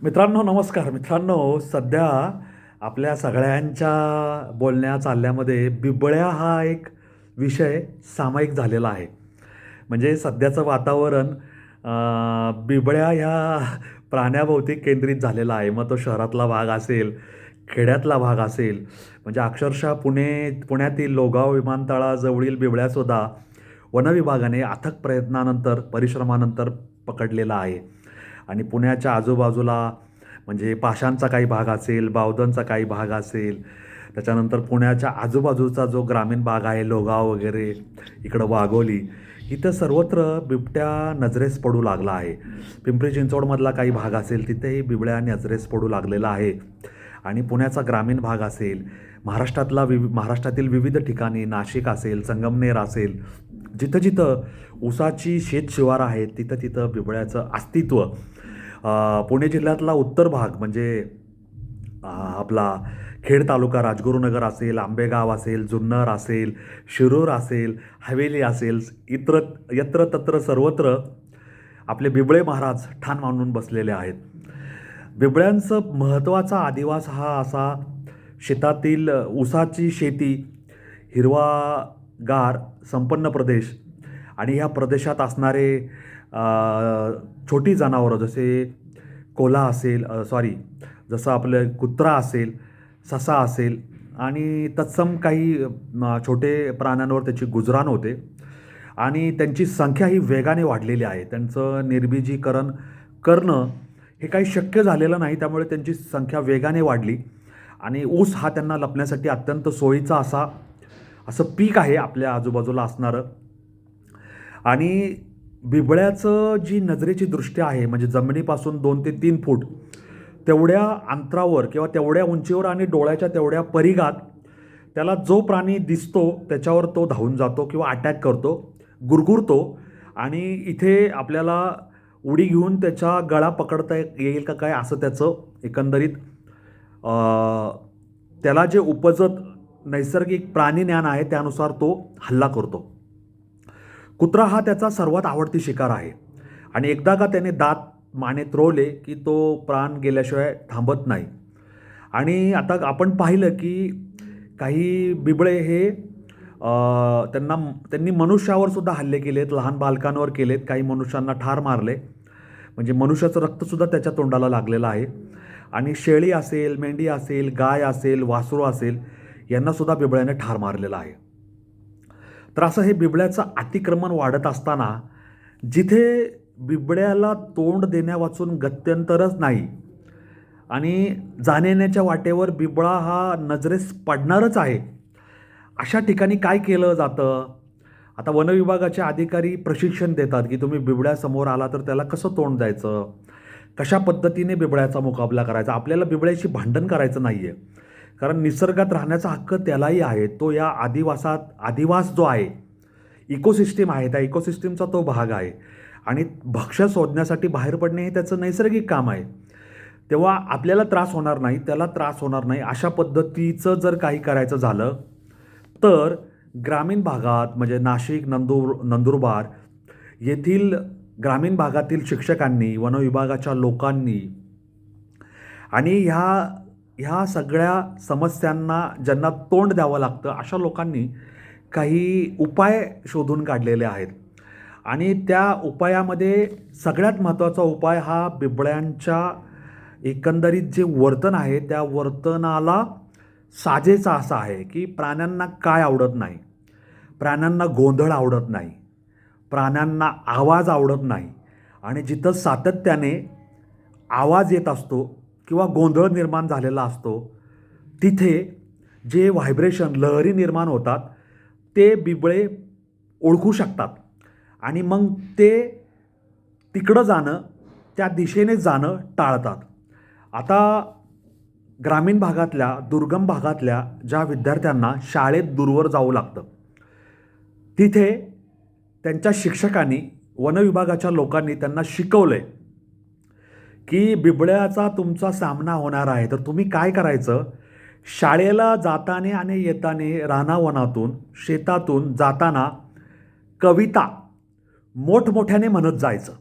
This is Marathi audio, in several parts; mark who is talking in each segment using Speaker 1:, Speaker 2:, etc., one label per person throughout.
Speaker 1: मित्रांनो नमस्कार. मित्रांनो, सध्या आपल्या सगळ्यांच्या बोलण्या चालण्यामध्ये बिबळ्या हा एक विषय सामायिक झालेला आहे. म्हणजे सध्याचं वातावरण बिबळ्या ह्या प्राण्याभोवती केंद्रित झालेलं आहे. मग तो शहरातला भाग असेल, खेड्यातला भाग असेल, म्हणजे अक्षरशः पुण्यातील लोगाव विमानतळाजवळील बिबळ्यासुद्धा वनविभागाने अथक प्रयत्नानंतर, परिश्रमानंतर पकडलेला आहे. आणि पुण्याच्या आजूबाजूला म्हणजे पाषाणचा काही भाग असेल, बावधनचा काही भाग असेल, त्याच्यानंतर पुण्याच्या आजूबाजूचा जो ग्रामीण भाग आहे, लोगाव वगैरे, इकडं वाघोली, इथं सर्वत्र बिबट्या नजरेस पडू लागला आहे. पिंपरी चिंचवडमधला काही भाग असेल, तिथेही बिबळ्या नजरेस पडू लागलेला आहे. आणि पुण्याचा ग्रामीण भाग असेल, महाराष्ट्रातील विविध ठिकाणी, नाशिक असेल, संगमनेर असेल, जिथं जिथं ऊसाची शेतशिवारं आहेत, तिथं तिथं बिबळ्याचं अस्तित्व. पुणे जिल्ह्यातला उत्तर भाग म्हणजे आपला खेड तालुका, राजगुरुनगर असेल, आंबेगाव असेल, जुन्नर असेल, शिरूर असेल, हवेली असेल, यत्र तत्र सर्वत्र आपले बिबळे महाराज ठाण मांडून बसलेले आहेत. बिबळ्यांचं महत्त्वाचा अधिवास हा असा, शेतातील ऊसाची शेती, हिरवागार संपन्न प्रदेश आणि ह्या प्रदेशात असणारे छोटी जनावरं जसे कोल्हा असेल, जसं आपलं कुत्रा असेल, ससा असेल आणि तत्सम काही छोटे प्राण्यांवर त्याची गुजराण होते. आणि त्यांची संख्या ही वेगाने वाढलेली आहे. त्यांचं निर्बीजीकरण करणं हे काही शक्य झालेलं नाही, त्यामुळे त्यांची संख्या वेगाने वाढली. आणि ऊस हा त्यांना लपण्यासाठी अत्यंत सोयीचा असं पीक आहे आपल्या आजूबाजूला असणारं. आणि बिबळ्याचं जी नजरेची दृष्टी आहे, म्हणजे जमिनीपासून 2 ते 3 फूट तेवढ्या अंतरावर किंवा तेवढ्या उंचीवर आणि डोळ्याच्या तेवढ्या परिघात त्याला जो प्राणी दिसतो त्याच्यावर तो धावून जातो किंवा अटॅक करतो, गुरगुरतो. आणि इथे आपल्याला उडी घेऊन त्याचा गळा पकडता येईल का काय, असं त्याचं एकंदरीत त्याला जे उपजत नैसर्गिक प्राणी ज्ञान आहे त्यानुसार तो हल्ला करतो. कुत्रा हा त्याचा सर्वात आवडती शिकार आहे. आणि एकदा का त्याने दात मानेत रोवले की तो प्राण गेल्याशिवाय थांबत नाही. आणि आता आपण पाहिलं की काही बिबळे हे त्यांनी मनुष्यावर सुद्धा हल्ले केलेत, लहान बालकांवर केलेत, काही मनुष्यांना ठार मारले. म्हणजे मनुष्याचं रक्तसुद्धा त्याच्या तोंडाला लागलेलं आहे. आणि शेळी असेल, मेंढी असेल, गाय असेल, वासरू असेल, यांनासुद्धा बिबळ्याने ठार मारलेलं आहे. तर असं हे बिबळ्याचं अतिक्रमण वाढत असताना जिथे बिबळ्याला तोंड देण्यावाचून गत्यंतरच नाही आणि जाण्याच्या वाटेवर बिबळा हा नजरेस पडणारच आहे, अशा ठिकाणी काय केलं जातं? आता वनविभागाचे अधिकारी प्रशिक्षण देतात की तुम्ही बिबळ्यासमोर आला तर त्याला कसं तोंड द्यायचं, कशा पद्धतीने बिबळ्याचा मुकाबला करायचा. आपल्याला बिबळ्याशी भांडण करायचं नाही आहे, कारण निसर्गात राहण्याचा हक्क त्यालाही आहे. तो या अधिवास जो आहे, इकोसिस्टीम आहे, त्या इकोसिस्टीमचा तो भाग आहे. आणि भक्ष्य शोधण्यासाठी बाहेर पडणे हे त्याचं नैसर्गिक काम आहे. तेव्हा आपल्याला त्रास होणार नाही, त्याला त्रास होणार नाही, अशा पद्धतीचं जर काही करायचं झालं तर ग्रामीण भागात म्हणजे नाशिक, नंदुरबार येथील ग्रामीण भागातील शिक्षकांनी, वनविभागाच्या लोकांनी आणि ह्या सगळ्या समस्यांना ज्यांना तोंड द्यावं लागतं अशा लोकांनी काही उपाय शोधून काढलेले आहेत. आणि त्या उपायामध्ये सगळ्यात महत्त्वाचा उपाय हा बिबळ्यांच्या एकंदरीत जे वर्तन आहे त्या वर्तनाला साजेचा असा आहे की प्राण्यांना काय आवडत नाही. प्राण्यांना गोंधळ आवडत नाही, प्राण्यांना आवाज आवडत नाही. आणि जिथं सातत्याने आवाज येत असतो किंवा गोंधळ निर्माण झालेला असतो, तिथे जे व्हायब्रेशन, लहरी निर्माण होतात, ते बिबळे ओळखू शकतात. आणि मग ते तिकडं जाणं, त्या दिशेने जाणं टाळतात. आता ग्रामीण भागातल्या, दुर्गम भागातल्या ज्या विद्यार्थ्यांना शाळेत दूरवर जावं लागतं, तिथे त्यांच्या शिक्षकांनी, वनविभागाच्या लोकांनी त्यांना शिकवलं आहे की बिबळ्याचा तुमचा सामना होणार आहे, तर तुम्ही काय करायचं, शाळेला जाताना आणि येताना रानावनातून, शेतातून जाताना कविता मोठमोठ्याने म्हणत जायचं.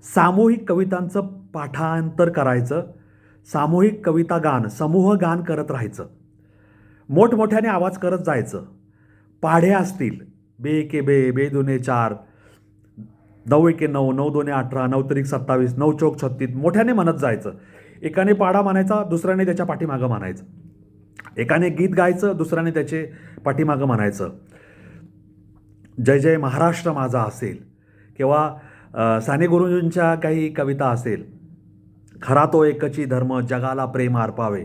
Speaker 1: सामूहिक कवितांचं पाठांतर करायचं, सामूहिक कविता गान, समूह गान करत राहायचं, मोठमोठ्याने आवाज करत जायचं. पाढे असतील, बे एके बे, बे दुने चार, 9 एके 9, 9 दोने 18, 9 त्रिक 27, 9 चौक 36, मोठ्याने म्हणत जायचं. एकाने पाढा म्हणायचा, दुसऱ्याने त्याच्या पाठीमागं म्हणायचं. एकाने गीत गायचं, दुसऱ्याने त्याचे पाठीमागं म्हणायचं. जय जय महाराष्ट्र माझा असेल किंवा साने गुरुजींच्या काही कविता असेल, खरा तो एकची धर्म जगाला प्रेम अर्पावे,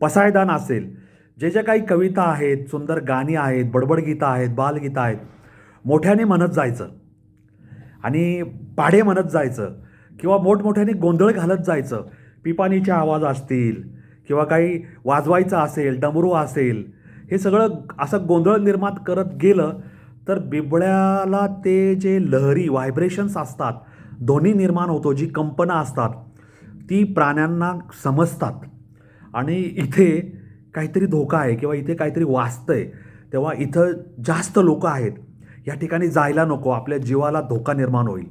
Speaker 1: पसायदान असेल, जे जे काही कविता आहेत, सुंदर गाणी आहेत, बडबड गीतं आहेत, बालगीतं आहेत, मोठ्याने म्हणत जायचं आणि पाढे म्हणत जायचं किंवा मोठमोठ्याने गोंधळ घालत जायचं. पिपाणीचे आवाज असतील किंवा काही वाजवायचं असेल, डमरू असेल, हे सगळं असं गोंधळ निर्माण करत गेलं तर बिबळ्याला ते जे लहरी व्हायब्रेशन्स असतात, ध्वनी निर्माण होतो, जी कंपनं असतात, ती प्राण्यांना समजतात आणि इथे काहीतरी धोका आहे किंवा इथे काहीतरी वाचतंय, तेव्हा इथं जास्त लोक आहेत, या ठिकाणी जायला नको, आपल्या जीवाला धोका निर्माण होईल.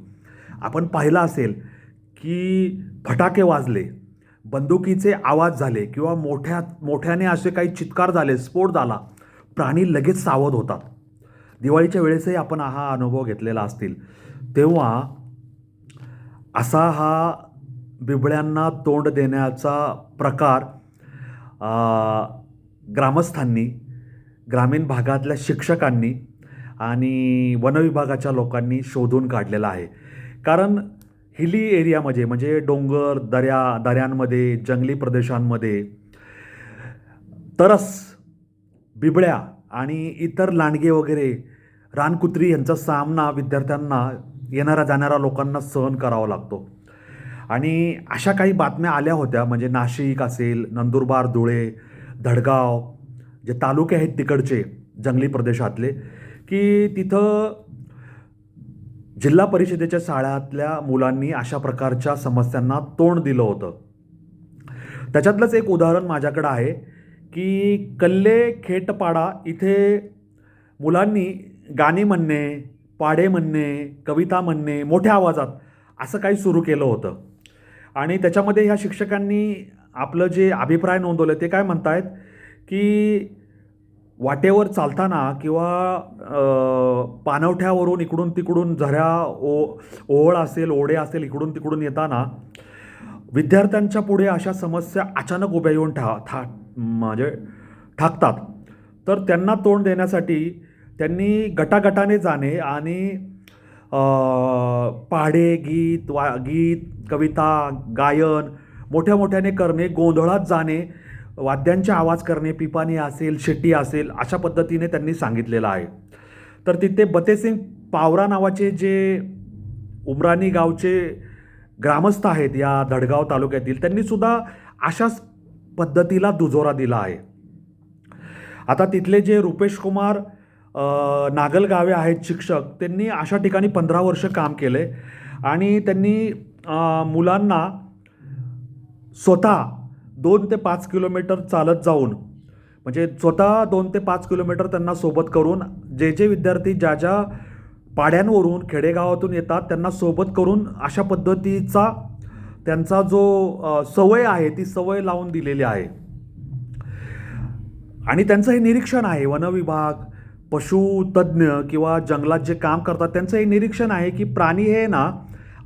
Speaker 1: आपण पाहिलं असेल की फटाके वाजले, बंदुकीचे आवाज झाले किंवा मोठ्याने असे काही चित्कार झाले, स्फोट झाला, प्राणी लगेच सावध होतात. दिवाळीच्या वेळेसही आपण हा अनुभव घेतलेला असतील. तेव्हा असा हा बिबळ्यांना तोंड देण्याचा प्रकार ग्रामस्थांनी, ग्रामीण भागातल्या शिक्षकांनी आणि वनविभागाच्या लोकांनी शोधून काढलेला आहे. कारण हिली एरियामध्ये म्हणजे डोंगर, दऱ्यांमध्ये, जंगली प्रदेशांमध्ये तरस, बिबळ्या आणि इतर लांडगे वगैरे, रानकुत्री यांचा सामना विद्यार्थ्यांना, येणाऱ्या जाणाऱ्या लोकांना सहन करावा लागतो. आणि अशा काही बातम्या आल्या होत्या, म्हणजे नाशिक असेल, नंदुरबार, धुळे, धडगाव, जे तालुके आहेत तिकडचे जंगली प्रदेशातले, की तिथं जिल्हा परिषदेच्या शाळातल्या मुलांनी अशा प्रकारच्या समस्यांना तोंड दिलं होतं. त्याच्यातलंच एक उदाहरण माझ्याकडं आहे की कल्ले खेटपाडा इथे मुलांनी गाणी म्हणणे, पाढे म्हणणे, कविता म्हणणे मोठ्या आवाजात असं काही सुरू केलं होतं. आणि त्याच्यामध्ये ह्या शिक्षकांनी आपलं जे अभिप्राय नोंदवले ते काय म्हणतायत की वाटेवर चालताना किंवा पाणवठ्यावरून इकडून तिकडून ओहोळ असेल, ओढे असेल, इकडून तिकडून येताना विद्यार्थ्यांच्या पुढे अशा समस्या अचानक उभ्या येऊन म्हणजे ठाकतात. तर त्यांना तोंड देण्यासाठी त्यांनी गटागटाने जाणे आणि पाढे, गीत, कविता, गायन मोठ्या मोठ्याने करणे, गोंधळात जाणे, वाद्यांचे आवाज करणे, पिपाणी असेल, शेट्टी असेल, अशा पद्धतीने त्यांनी सांगितलेलं आहे. तर तिथे बतेसिंग पावरा नावाचे जे उमराणी गावचे ग्रामस्थ आहेत या धडगाव तालुक्यातील, त्यांनीसुद्धा अशाच पद्धतीला दुजोरा दिला आहे. आता तिथले जे रुपेश कुमार नागलगावे आहेत शिक्षक, त्यांनी अशा ठिकाणी 15 वर्ष काम केले आणि त्यांनी मुलांना स्वतः 2 ते 5 किलोमीटर चालत जाऊन, म्हणजे स्वतः 2 ते 5 किलोमीटर त्यांना सोबत करून, जे जे विद्यार्थी ज्या पाड्यांवरून, खेडेगावातून येतात त्यांना सोबत करून अशा पद्धतीचा त्यांचा जो सवय आहे ती सवय लावून दिलेली आहे. आणि त्यांचं हे निरीक्षण आहे, वनविभाग, पशुतज्ञ किंवा जंगलात जे काम करतात त्यांचं हे निरीक्षण आहे की प्राणी हे ना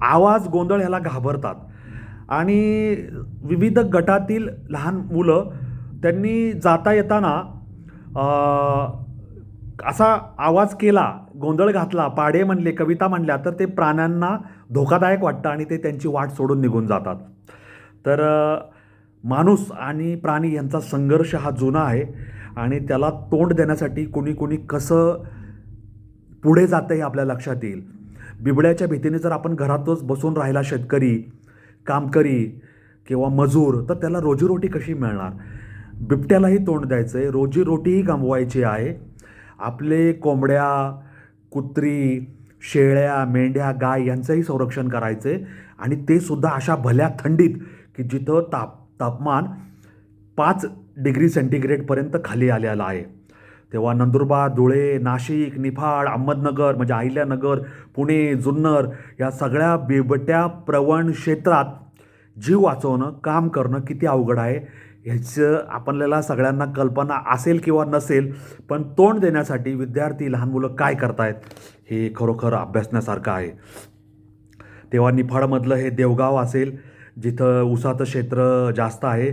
Speaker 1: आवाज, गोंधळ ह्याला घाबरतात. आणि विविध गटातील लहान मुलं त्यांनी जाता येताना असा आवाज केला, गोंधळ घातला, पाढे म्हणले, कविता म्हणल्या तर ते प्राण्यांना धोकादायक वाटतं आणि ते त्यांची वाट सोडून निघून जातात. तर माणूस आणि प्राणी यांचा संघर्ष हा जुना आहे आणि त्याला तोंड देण्यासाठी कोणी कसं पुढे जातं हे आपल्या लक्षात येईल. बिबळ्याच्या भीतीने जर आपण घरातच बसून राहिला शेतकरी, कामकरी किंवा मजूर, तर त्याला रोजीरोटी कशी मिळणार? बिबट्यालाही तोंड द्यायचं आहे, रोजीरोटीही गमवायची आहे. आपले कोंबड्या, कुत्री, शेळ्या, मेंढ्या, गाय यांचंही संरक्षण करायचं आहे आणि ते सुद्धा अशा भल्या थंडीत की जिथं तापमान 5 डिग्री सेंटीग्रेडपर्यंत खाली आलेलं आहे. तेव्हा नंदुरबार, धुळे, नाशिक, निफाड, अहमदनगर म्हणजे अहिल्यानगर, पुणे, जुन्नर या सगळ्या बिबट्या प्रवण क्षेत्रात जीव वाचवणं, काम करणं किती अवघड आहे ह्याचं आपल्याला सगळ्यांना कल्पना असेल किंवा नसेल, पण तोंड देण्यासाठी विद्यार्थी, लहान मुलं काय करतायत हे खरोखर अभ्यासण्यासारखं आहे. तेव्हा निफाडमधलं हे देवगाव असेल, जिथं ऊसाचं क्षेत्र जास्त आहे,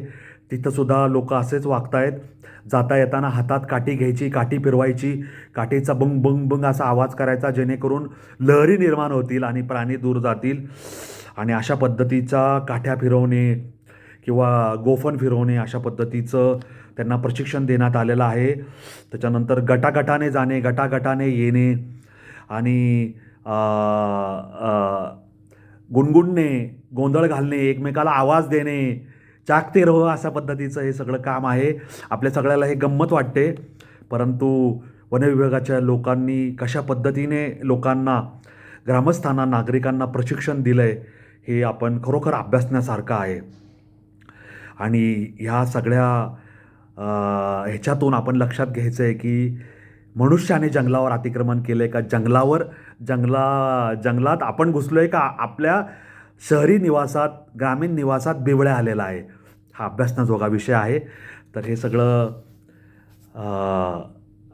Speaker 1: तिथंसुद्धा लोक असेच वागतायत. जाता येताना हातात काठी घ्यायची, काठी फिरवायची, काठीचा बंग बंग बंग असा आवाज करायचा, जेणेकरून लहरी निर्माण होतील आणि प्राणी दूर जातील. आणि अशा पद्धतीचा काठ्या फिरवणे किंवा गोफण फिरवणे अशा पद्धतीचं त्यांना प्रशिक्षण देण्यात आलेलं आहे. त्याच्यानंतर गटागटाने जाणे, गटागटाने येणे आणि गुणगुणणे, गोंधळ घालणे, एकमेकाला आवाज देणे, जागते रहो अशा पद्धतीचं हे सगळं काम आहे. आपल्या सगळ्याला हे गंमत वाटते, परंतु वनविभागाच्या लोकांनी कशा पद्धतीने लोकांना, ग्रामस्थांना, नागरिकांना प्रशिक्षण दिलं आहे हे आपण खरोखर अभ्यासण्यासारखं आहे. आणि ह्या सगळ्या ह्याच्यातून आपण लक्षात घ्यायचं आहे की मनुष्याने जंगलावर अतिक्रमण केलं आहे का, जंगलात आपण घुसलो आहे का, आपल्या शहरी निवासात, ग्रामीण निवासात बिबळ्या आलेला आहे. हा अभ्यासण्याजोगा विषय आहे. तर हे सगळं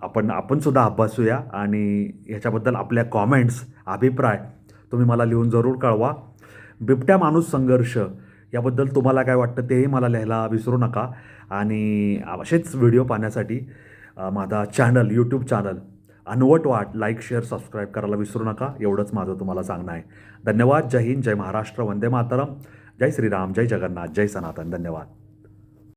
Speaker 1: आपण सुद्धा अभ्यासूया आणि ह्याच्याबद्दल आपल्या कॉमेंट्स, अभिप्राय तुम्ही मला लिहून जरूर कळवा. बिबट्या माणूस संघर्ष याबद्दल तुम्हाला काय वाटतं तेही मला लिहायला विसरू नका. आणि असेच व्हिडिओ पाहण्यासाठी माझा चॅनल, यूट्यूब चॅनल अनवट वाट लाईक, शेअर, सबस्क्राईब करायला विसरू नका. एवढंच माझं तुम्हाला सांगणं आहे. धन्यवाद. जय हिंद, जय महाराष्ट्र, वंदे मातरम, जय श्रीराम, जय जगन्नाथ, जय सनातन. धन्यवाद.